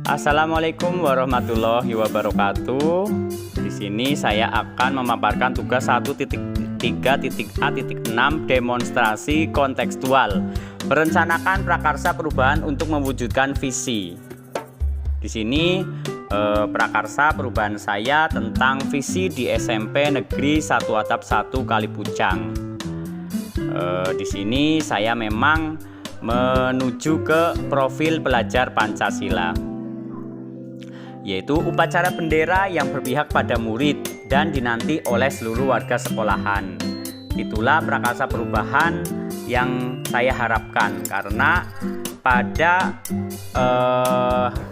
Assalamualaikum warahmatullahi wabarakatuh. Di sini saya akan memaparkan tugas 1.3.A.6 demonstrasi kontekstual. Merencanakan prakarsa perubahan untuk mewujudkan visi. Di sini prakarsa perubahan saya tentang visi di SMP Negeri 1 Atap 1 Kalipucang. Di sini saya memang menuju ke profil pelajar Pancasila, yaitu upacara bendera yang berpihak pada murid dan dinanti oleh seluruh warga sekolahan. Itulah prakarsa perubahan yang saya harapkan, karena pada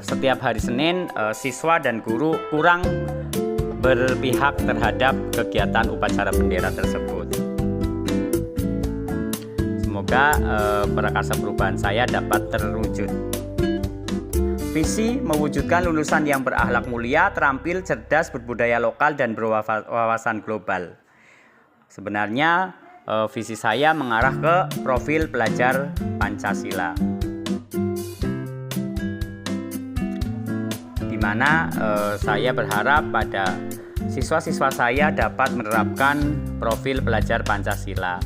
setiap hari Senin siswa dan guru kurang berpihak terhadap kegiatan upacara bendera tersebut. Semoga prakarsa perubahan saya dapat terwujud. Visi mewujudkan lulusan yang berakhlak mulia, terampil, cerdas, berbudaya lokal, dan berwawasan global. Sebenarnya visi saya mengarah ke profil pelajar Pancasila, di mana saya berharap pada siswa-siswa saya dapat menerapkan profil pelajar Pancasila.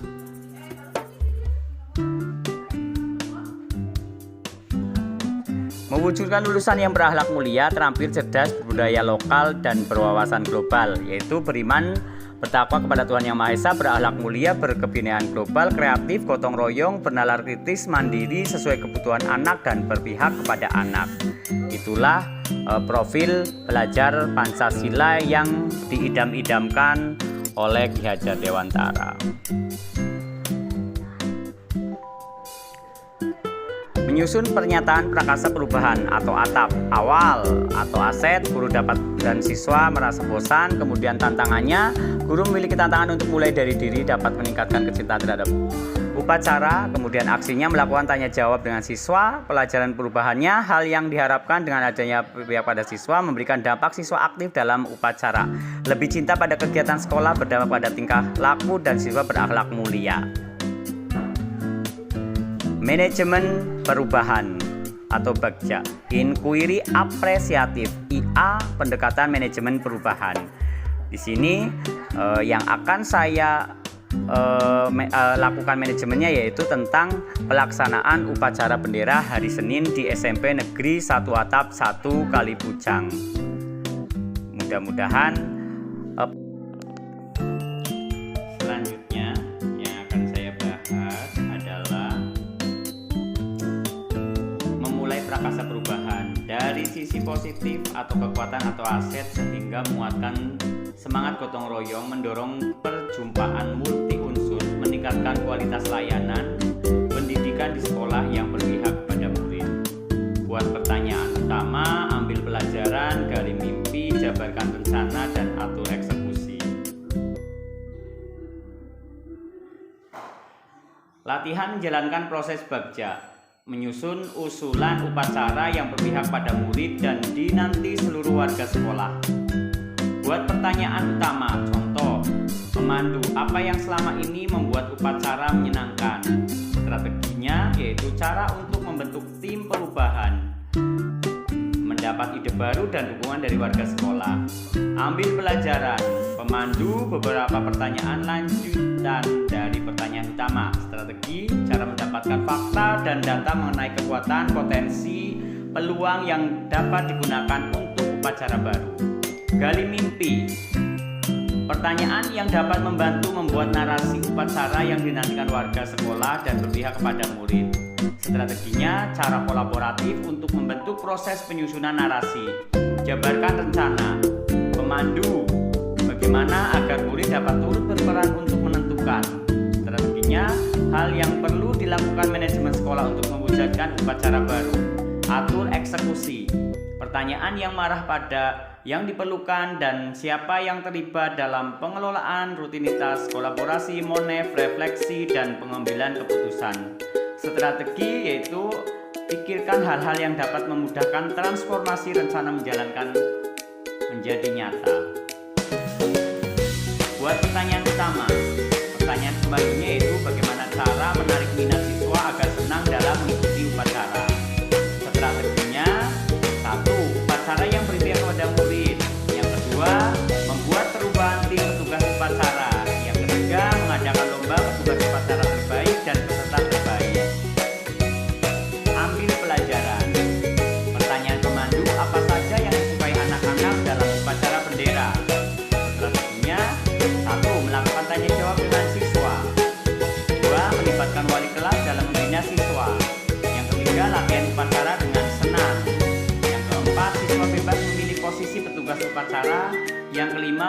Mewujudkan lulusan yang berakhlak mulia, terampil, cerdas, berbudaya lokal, dan berwawasan global, yaitu beriman, bertakwa kepada Tuhan Yang Maha Esa, berakhlak mulia, berkebinaikan global, kreatif, gotong royong, bernalar kritis, mandiri, sesuai kebutuhan anak, dan berpihak kepada anak. Itulah profil pelajar Pancasila yang diidam-idamkan oleh Ki Hajar Dewantara. Menyusun pernyataan prakarsa perubahan atau ATAP. Awal atau aset, guru dapat dan siswa merasa bosan. Kemudian tantangannya, guru memiliki tantangan untuk mulai dari diri, dapat meningkatkan kecintaan terhadap upacara. Kemudian aksinya melakukan tanya jawab dengan siswa. Pelajaran perubahannya, hal yang diharapkan dengan adanya pihak pada siswa memberikan dampak siswa aktif dalam upacara, lebih cinta pada kegiatan sekolah, berdampak pada tingkah laku, dan siswa berakhlak mulia. Manajemen perubahan atau BAGJA. Inquiry apresiatif, IA, pendekatan manajemen perubahan. Di sini yang akan saya lakukan manajemennya yaitu tentang pelaksanaan upacara bendera hari Senin di SMP Negeri 1 Atap 1 Kalipucang. Mudah-mudahan selanjutnya yang akan saya bahas adalah memulai prakarsa perubahan dari sisi positif atau kekuatan atau aset, sehingga menguatkan semangat gotong royong, mendorong perjumpaan multi unsur, meningkatkan kualitas layanan pendidikan di sekolah yang berpihak pada murid. Buat pertanyaan utama, ambil pelajaran, gali mimpi, jabarkan rencana, dan atur eksekusi. Latihan menjalankan proses BAGJA. Menyusun usulan upacara yang berpihak pada murid dan dinanti seluruh warga sekolah. Buat pertanyaan utama, contoh, memandu apa yang selama ini membuat upacara menyenangkan. Strateginya yaitu cara untuk membentuk tim perubahan, mendapat ide baru dan dukungan dari warga sekolah. Ambil pelajaran, pemandu beberapa pertanyaan lanjutan dari pertanyaan utama. Strategi, cara mendapatkan fakta dan data mengenai kekuatan, potensi, peluang yang dapat digunakan untuk upacara baru. Gali mimpi, pertanyaan yang dapat membantu membuat narasi upacara yang dinantikan warga sekolah dan berpihak kepada murid. Strateginya, cara kolaboratif untuk membentuk proses penyusunan narasi. Jabarkan rencana. Pemandu, bagaimana agar murid dapat turut berperan untuk menentukan. Strateginya, hal yang perlu dilakukan manajemen sekolah untuk mewujudkan upacara baru. Atur eksekusi, pertanyaan yang marah pada yang diperlukan dan siapa yang terlibat dalam pengelolaan, rutinitas, kolaborasi, monef, refleksi, dan pengambilan keputusan. Strategi yaitu pikirkan hal-hal yang dapat memudahkan transformasi rencana menjalankan menjadi nyata. Buat pertanyaan utama, pertanyaan selanjutnya yaitu bagaimana cara menarik minat siswa agar senang dalam mengikuti upacara. Strateginya, 1.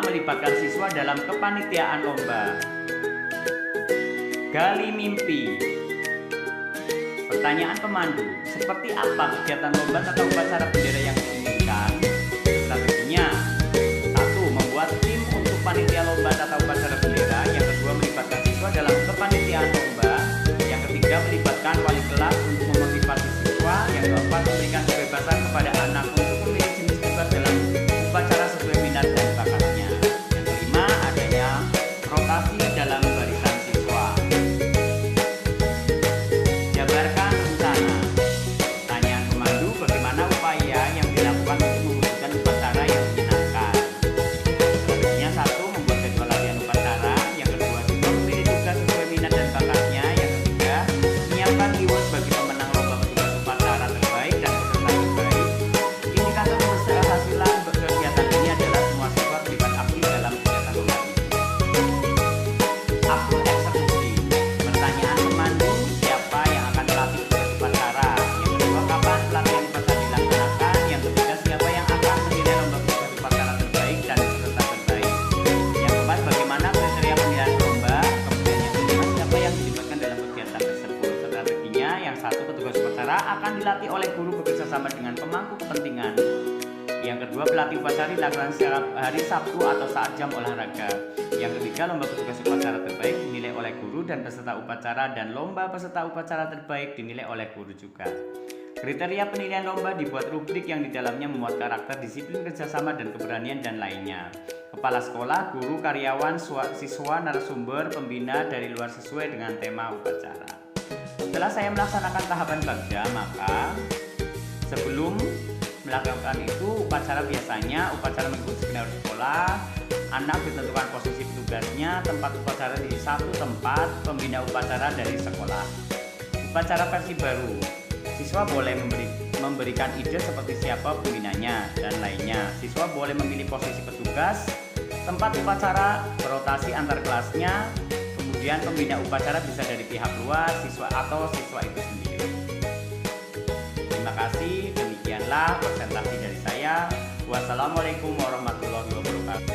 melibatkan siswa dalam kepanitiaan lomba. Gali mimpi. Pertanyaan pemandu, seperti apa kegiatan lomba atau upacara bendera yang diinginkan? Strateginya: 1. Membuat tim untuk panitia lomba atau upacara bendera. Yang kedua, melibatkan siswa dalam kepanitiaan lomba. Yang ketiga, melibatkan wali kelas untuk memotivasi siswa. Yang keempat, memberikan kebebasan kepada anak untuk memilih jenis tugas dalam upacara sesuai minat dan bakatnya. Yang kelima, adanya rotasi dalam barisan siswa. Jabarkan rencana. Pertanyaan pemandu, bagaimana upaya yang dilakukan untuk mewujudkan upacara yang menyenangkan? Strateginya: 1. Membuat jadwal latihan upacara. Yang kedua, siswa memilih tugas sesuai minat dan bakatnya. Yang ketiga, menyiapkan reward bagi pemenang lomba petugas upacara terbaik dan peserta terbaik. Indikator keberhasilan kegiatan ini adalah semua siswa terlibat aktif dalam kegiatan lomba itu. Akun eksekusi. Pertanyaan pemandu, siapa yang akan melatih petugas upacara? Yang kedua, kapan pelatihan upacara dilaksanakan? Yang ketiga, siapa yang akan menilai lomba petugas upacara terbaik dan peserta terbaik? Yang keempat, bagaimana kriteria pemilihan lomba? Kemudian yang kelima, siapa yang dilibatkan dalam kegiatan tersebut? Strateginya: yang 1. Petugas upacara akan dilatih oleh guru bekerjasama dengan pemangku kepentingan. Yang kedua, pelatih upacara dilakukan setiap hari Sabtu atau saat jam olahraga. Yang ketiga, lomba petugas upacara terbaik dinilai oleh guru dan peserta upacara, dan lomba peserta upacara terbaik dinilai oleh guru juga. Kriteria penilaian lomba dibuat rubrik yang di dalamnya memuat karakter, disiplin, kerjasama, dan keberanian, dan lainnya. Kepala sekolah, guru, karyawan, siswa, narasumber, pembina dari luar sesuai dengan tema upacara. Setelah saya melaksanakan tahapan bagja, maka sebelum melakukan itu, upacara biasanya upacara mengikuti skenario sekolah. Anak ditentukan posisi petugasnya, tempat upacara di satu tempat, pembina upacara dari sekolah. Upacara versi baru, siswa boleh memberikan ide seperti siapa pembinanya dan lainnya. Siswa boleh memilih posisi petugas, tempat upacara, berotasi antar kelasnya. Kemudian pembina upacara bisa dari pihak luar, siswa atau siswa itu sendiri. Terima kasih, demikianlah presentasi dari saya. Wassalamualaikum warahmatullahi wabarakatuh.